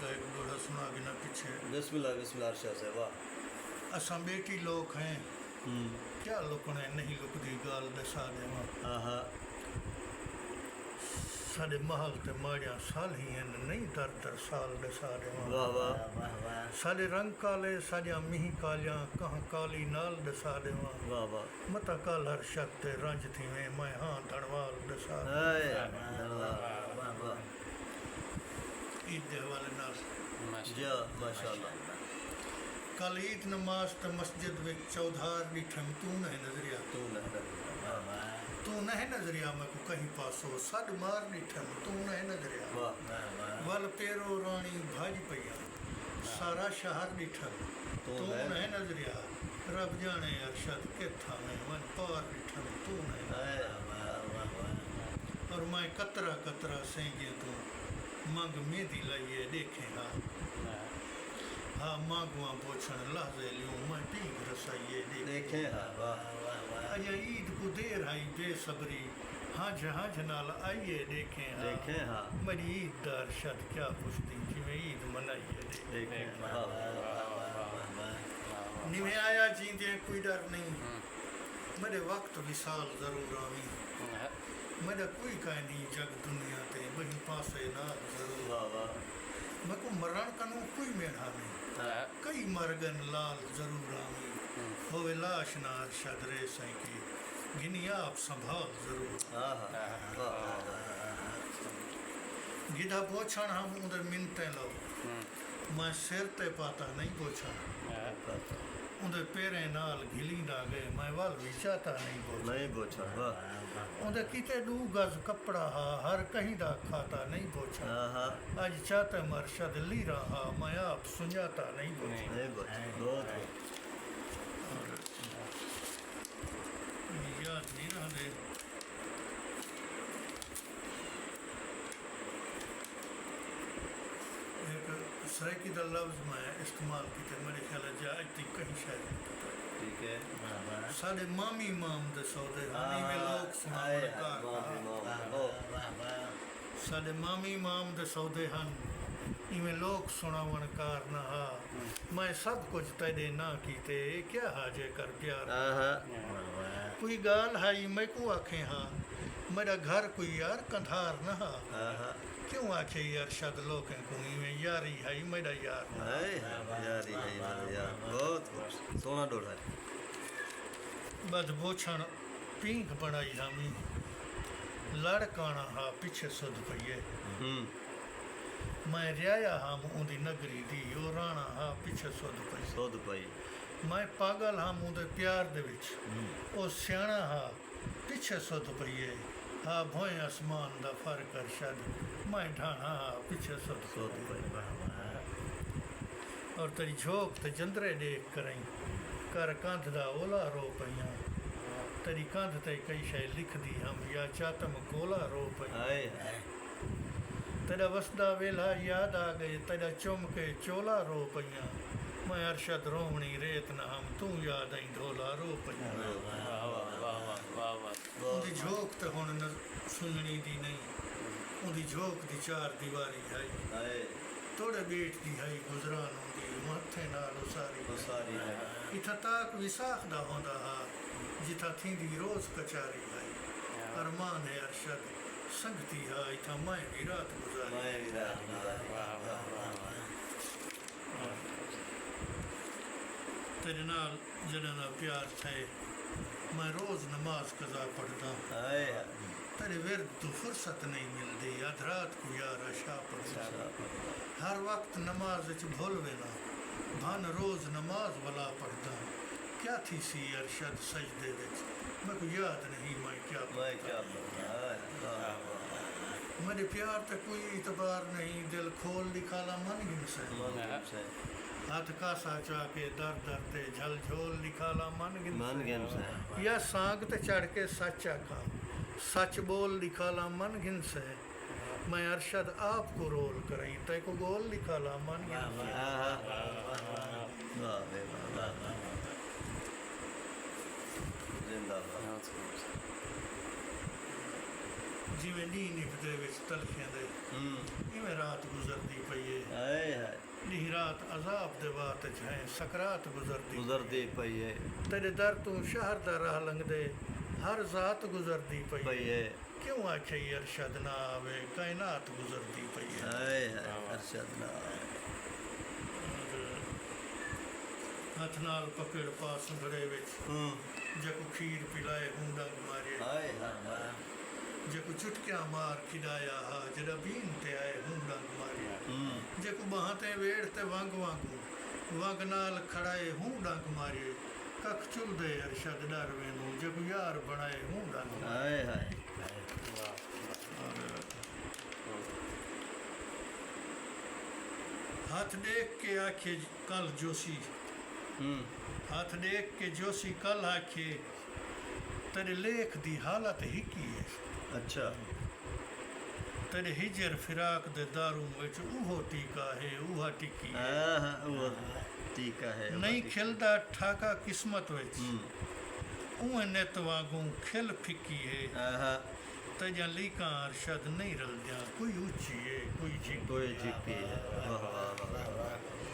का एक दोड़ा सुना के ना पीछे। बिस्मिल्लाह बिस्मिल्लाह अरशद से वाह। असां बेटी लोग हैं क्या लुकने नहीं लुकदी गाल दसा देवा। हाँ साडे महल ते माड़िया साल ही हैं नहीं दर दर साल दसा देवा। वाह वाह साडे रंग काले साडिया मीह कालियां कहाँ काली नाल दसा देवा। वाह वाह मता काल हर शत ते रंज थी में मैं हाँ धड़वाल दसा वाह ईद दे हवाले नाल जा माशाअल्लाह। कल ईद नमाज ते मस्जिद विच चौधार ॾिठम तू नहीं नजरिया तू नहीं नजरिया मैं को कहीं पासो सद मार ॾिठम तू नहीं नजरिया। वाह वल पेरो रानी भाज पईया सारा शहर ॾिठम तू नहीं नजरिया। रब जाने अरशद किथा में मन पार ॾिठम तू नहीं। और मैं कतरा कतरा सेंगे तू मंग मेहंदी लाइए देखे हाँ मांगुआ पोछण लहजे लियूं मैं पींग रसाइए देखे हाँ वाह अज ईद को देर आई बेसब्री हाज हाज नाल आइए देखे हाँ मेरी ईद दा अरशद क्या पुछदी जिवें ईद मनाइए देखे निवे आया जींदे कोई डर नहीं मेरे वक्त विसाल जरूर आवी मेरा कोई काई नहीं जग दुनिया ते बही पासे ना जरूर वाह मैं को मरण कनु कोई मेढ़ा नहीं कई मरगन लाल जरूर आवी होवे लाश ना अरशद रे साईं की गिनी आप संभाल जरूर। गिधा पोछण हम उधर मिनते लो मैं सिर ते पाता नहीं पोछण उधर पेरें नाल घिली ना गए मैं वाल विचाता नहीं बोछा वाह उधर किते दू गज कपड़ा हा हर कहीं दा खाता नहीं पोछा आज चाहते मरशद ली रहा मैं आप सुझाता नहीं पोछा बहुत याद नहीं रहा दे एक सराकी दा लफ्ज मैं इस्तेमाल किते मेरे ख्याल जाए थी कहीं शायद ठीक है। साडे मामी माम दे सौदे हनी में लोग सुनावण साडे मामी माम दे सौदे हन इवें लोग सुनावण कार ना हा मैं सब कुछ तेरे ना कीते क्या हाजे कर प्यार कोई गाल हाई मैं को आखे हाँ मेरा घर कोई यार कंधार ना हा क्यों आखे यार शद लोग को इवें यारी हाई मेरा यार यारी है यार बहुत सोना डोला बद बोछण पींक बनाई हमी लड़काना हा पीछे सुध पईए मैं रियाया हम उंदी नगरी दी ओ राणा हा पीछे सुध पई मैं पागल हम उंदे प्यार दे विच ओ सियाणा हा पीछे सुध पईए हा भोए आसमान दा फर्क अरशद मैं ढाणा हा पीछे सुध पई। और तेरी झोंक ते जंदरे देख करई कर कंध दा ओला रो पईया तेरी कंध ते कई शय लिख दी हम या चातम कोला रो पई। तेरा वसदा वेला याद आ गए तेरा चुम के चोला रो पईया मैं अरशद रोवणी रेत न हम तू याद आई ढोला रो पईया। उंदी झोंक ते हुण न सुननी दी नहीं उंदी झोंक दी चार दीवारी है थोड़े बेट दी है गुजरान उंदी मथे नाल उसारी इथा ताक विसाख दा होंदा हा जिथा थींदी रोज कचारी है अरमान है अरशद संगती हा इथा मैं भी रात गुजारी। तेरे नाल जड़े ना प्यार थे मैं रोज नमाज कज़ा पढ़ता तेरे विरद तो फुर्सत नहीं मिलती अध रात को यार आशा पढ़ता हर वक्त नमाज च भूल वेना भान रोज नमाज वाला पढ़ता क्या थी सी अरशद सजदे विच मैं को याद नहीं मैं क्या मेरे प्यार ते कोई इतबार नहीं दिल खोल लिखाला मन गिन हाथ कासा चाके दर दर ते झल झोल लिखाला मन गिन या सांग ते चढ़ के सच आखा सच बोल लिखाला मन गिन से मैं अरशद आपको रोल करई ते को गोल लिखाला मन गिन जिवें नी निभदे विच तलखियां दे इवें रात गुजरदी पई है कायनात अजाब दे बात च है सकरात गुजरदी पई है तेरे दर तू शहर दा राह लंघदे हर जात गुजरदी पई है क्यों आखे अरशद ना आवे कायनात गुजरदी पई है हाय हाय अरशद ना हथ नाल पकड़ पा सुंघड़े विच जको खीर पिलाए हुंडा मारे हाय हाय जेको चुटकियां मार खिडाया हा जड़ा बीन ते आए हुंडा मारे जेको बाह ते वेड़ ते वांग वांगू वांग नाल खड़ाए हुंडा मारे कख चुल दे अरशद डर वेनू जेको यार बनाए हुंडा हाय हाय हाथ देख के आखे कल जोशी हाथ देख के जोशी कल आखे तेरे लेख दी हालत ही की है अच्छा तेरे हिजर फिराक दे दारू विच उहो टीका है उहा टिकी है वो टीका है नहीं खिलदा ठाका किस्मत विच उहे नित वांगू खिल फिकी है तजां लीकां अरशद नहीं रलदियां कोई ऊंची है कोई कोई झिकी है वाह वाह वाह